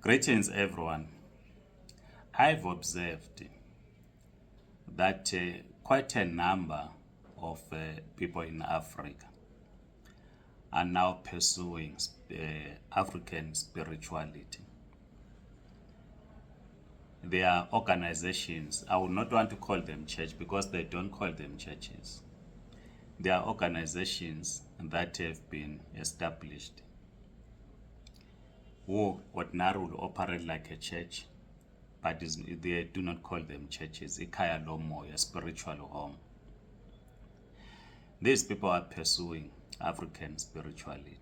Greetings, everyone. I've observed that quite a number of people in Africa are now pursuing African spirituality. There are organizations, I would not want to call them church because they don't call them churches. There are organizations that have been established who ordinarily will operate like a church, but they do not call them churches. Ikaya lomo, a spiritual home. These people are pursuing African spirituality.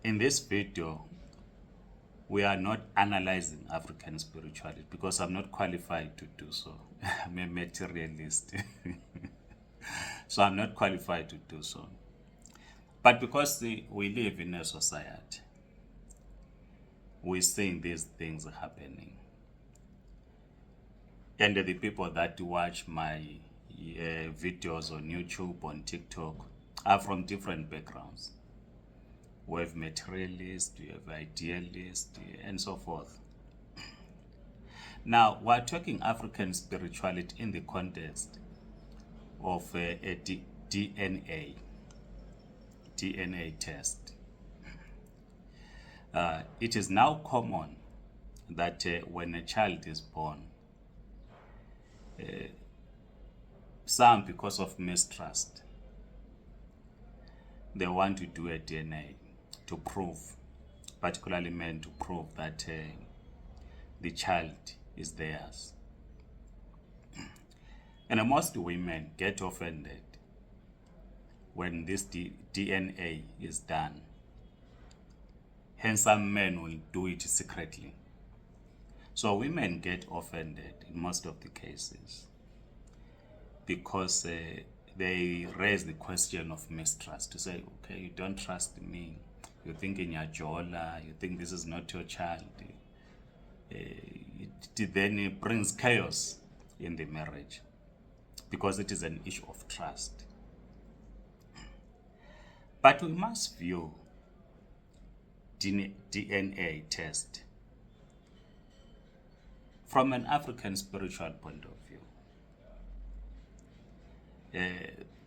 In this video, we are not analyzing African spirituality because I'm not qualified to do so. I'm a materialist. So I'm not qualified to do so. But because we live in a society, we're seeing these things happening. And the people that watch my videos on YouTube, on TikTok, are from different backgrounds. We have materialists, we have idealists, and so forth. Now, we're talking African spirituality in the context of a DNA test. It is now common that when a child is born, some, because of mistrust, they want to do a DNA to prove, particularly men, to prove that the child is theirs. And most women get offended when this DNA is done. Hence, some men will do it secretly. So women get offended in most of the cases because they raise the question of mistrust to say, okay, you don't trust me. You're thinking you're Jola. You think this is not your child. Then it brings chaos in the marriage because it is an issue of trust. But we must view DNA test from an African spiritual point of view.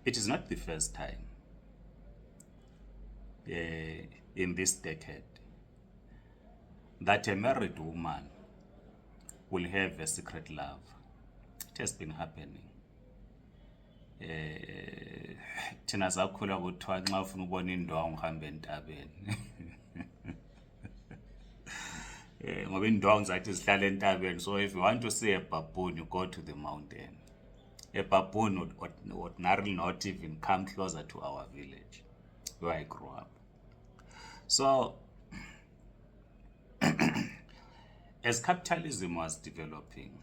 It is not the first time in this decade that a married woman will have a secret love. It has been happening. Thina sakhula kuthiwa nxa ufuna ubona indwangu uhambe entabeni. Ngoba indwangu zathi zihlala entabeni, so if you want to see a baboon, you go to the mountain. A baboon would ordinarily not even come closer to our village where I grew up. So as capitalism was developing,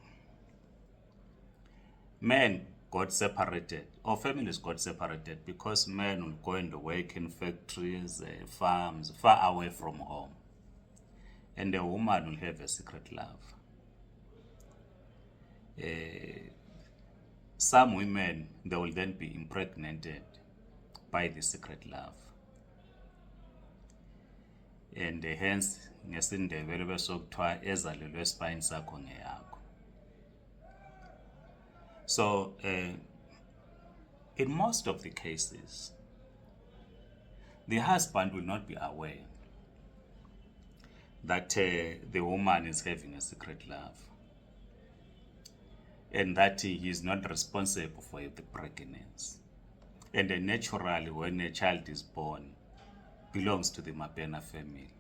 men got separated, or families got separated, because men will go and work in factories, farms, far away from home. And a woman will have a secret love. Some women, they will then be impregnated by the secret love. And hence, ngesindebele besokuthiwa ezalelwe esipayini sakho ngeyakho. So, in most of the cases, the husband will not be aware that the woman is having a secret love and that he is not responsible for the pregnancy. And naturally, when a child is born, belongs to the Mapena family.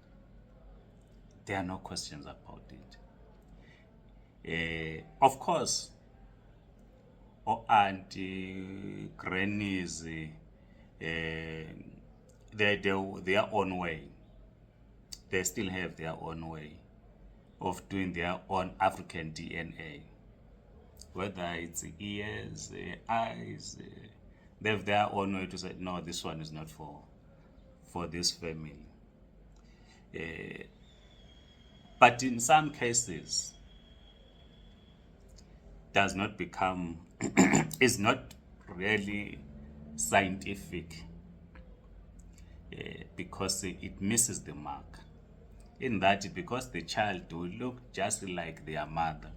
There are no questions about it. Of course, auntie, grannies, their own way. They still have their own way of doing their own African DNA. Whether it's ears, eyes, they have their own way to say, no, this one is not for this family. But in some cases, does not become, is not really scientific because it misses the mark. in that because the child will look just like their mother.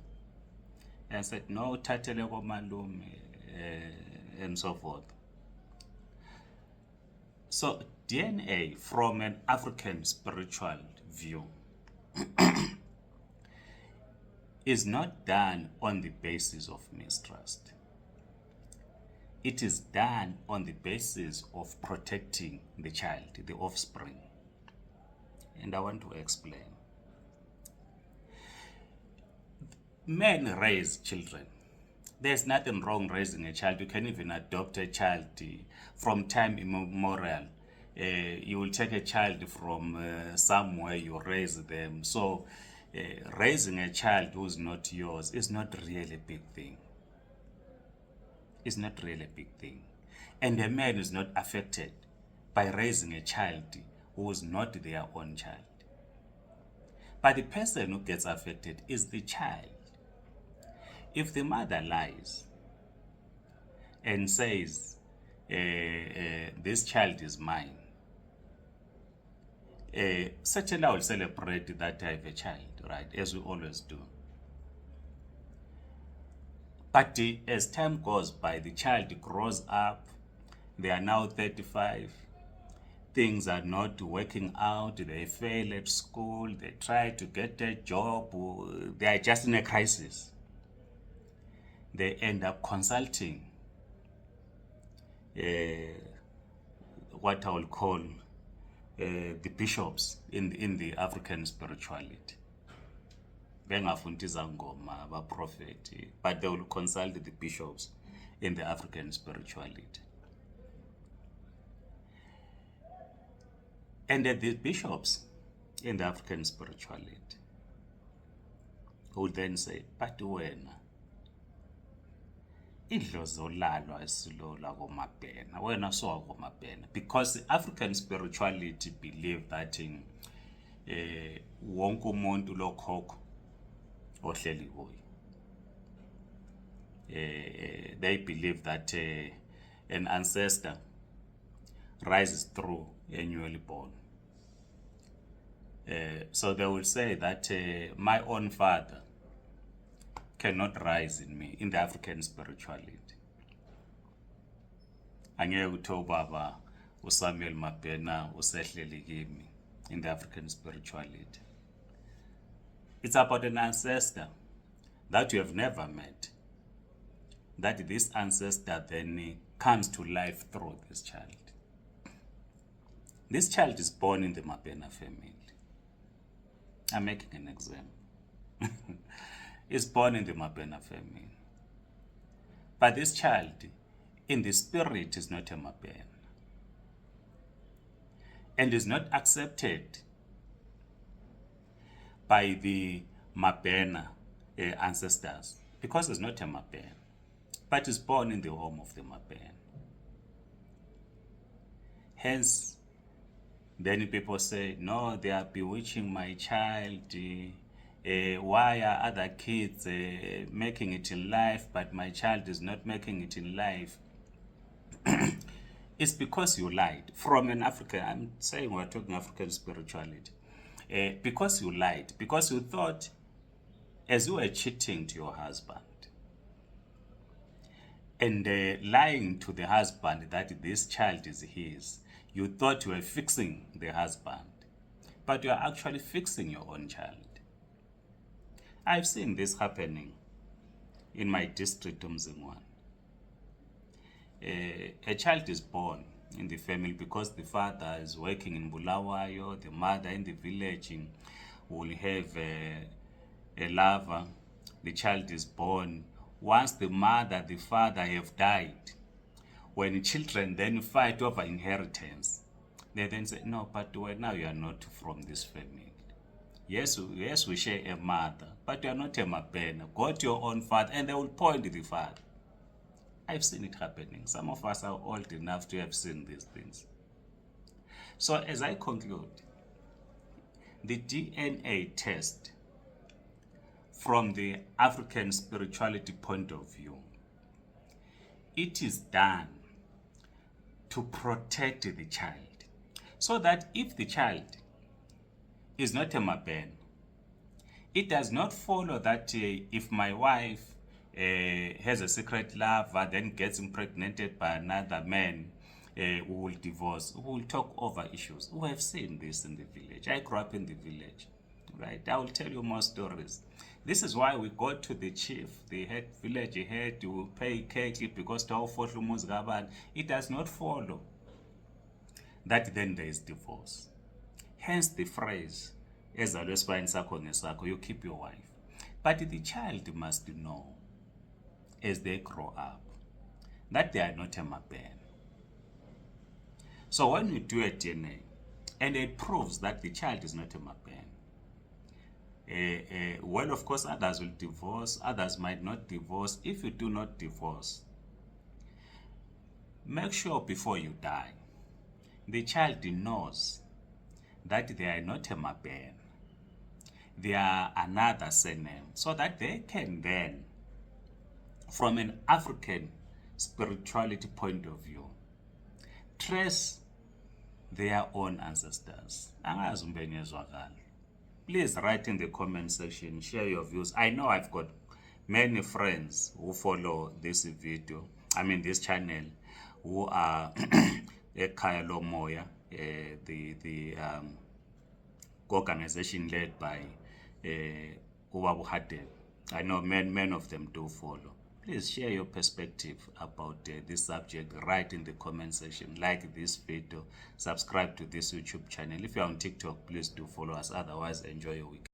And said, no, tatele komalume, and so forth. So DNA from an African spiritual view is not done on the basis of mistrust. It is done on the basis of protecting the child, the offspring. And I want to explain. Men raise children. There's nothing wrong raising a child. You can even adopt a child from time immemorial. You will take a child from somewhere, you raise them. So raising a child who's not yours is not really a big thing. It's not really a big thing. And a man is not affected by raising a child who is not their own child. But the person who gets affected is the child. If the mother lies and says, this child is mine, certainly I will celebrate that I have a child, right, as we always do. But as time goes by, the child grows up, they are now 35, things are not working out, they fail at school, they try to get a job, they are just in a crisis. They end up consulting what I will call the bishops in the African spirituality. Bengafunda izangoma abaprofeti, but they will consult the bishops in the African spirituality. And the bishops in the African spirituality will then say, but wena idlozi olalwa esilola komabhena wena sowakomabhena, because the African spirituality believe that in wonke umuntu lokhokho ohleli kuye. They believe that an ancestor rises through a newly born. So they will say that my own father cannot rise in me in the African spirituality. Angeke uthiwe ubaba uSamuel Mabhena usehleli kimi in the African spirituality. It's about an ancestor that you have never met, that this ancestor then comes to life through this child. This child is born in the Mabhena family. I'm making an example. Is born in the Mabhena family. But this child, in the spirit, is not a Mabhena. And is not accepted by the Mabhena ancestors, because it's not a Mabhena, but is born in the home of the Mabhena. Hence, then people say, no, they are bewitching my child. Why are other kids making it in life, but my child is not making it in life? It's because you lied. From an African, I'm saying we're talking African spirituality. Because you lied, because you thought, as you were cheating to your husband, and lying to the husband that this child is his, you thought you were fixing the husband, but you are actually fixing your own child. I've seen this happening in my district, Umzingwane. A child is born in the family because the father is working in Bulawayo, the mother in the village will have a lover. The child is born. Once the mother, the father have died, when children then fight over inheritance, they then say, no, but now you are not from this family. Yes, we share a mother, but you are not a Mabhena. Go to your own father, and they will point to the father. I've seen it happening. Some of us are old enough to have seen these things. So as I conclude, the DNA test from the African spirituality point of view, it is done to protect the child. So that if the child is not a mabhen. It does not follow that if my wife has a secret lover, then gets impregnated by another man, we will divorce. We will talk over issues. We have seen this in the village. I grew up in the village, right? I will tell you more stories. This is why we go to the chief, the head village head, to pay cake because it does not follow that then there is divorce. Hence the phrase, you keep your wife. But the child must know as they grow up that they are not a mabhen. So when you do a DNA and it proves that the child is not a mabhen, well, of course, others will divorce, others might not divorce. If you do not divorce, make sure before you die, the child knows that they are not a mabhen. They are another surname, so that they can then, from an African spirituality point of view, trace their own ancestors. Please write in the comment section, share your views. I know I've got many friends who follow this video, this channel, who are Ekhaya Lomoya, the organization led by Ubabu Hadeb. I know many of them do follow. Please share your perspective about this subject. Write in the comment section, like this video, subscribe to this YouTube channel. If you're on TikTok, please do follow us. Otherwise, enjoy your week.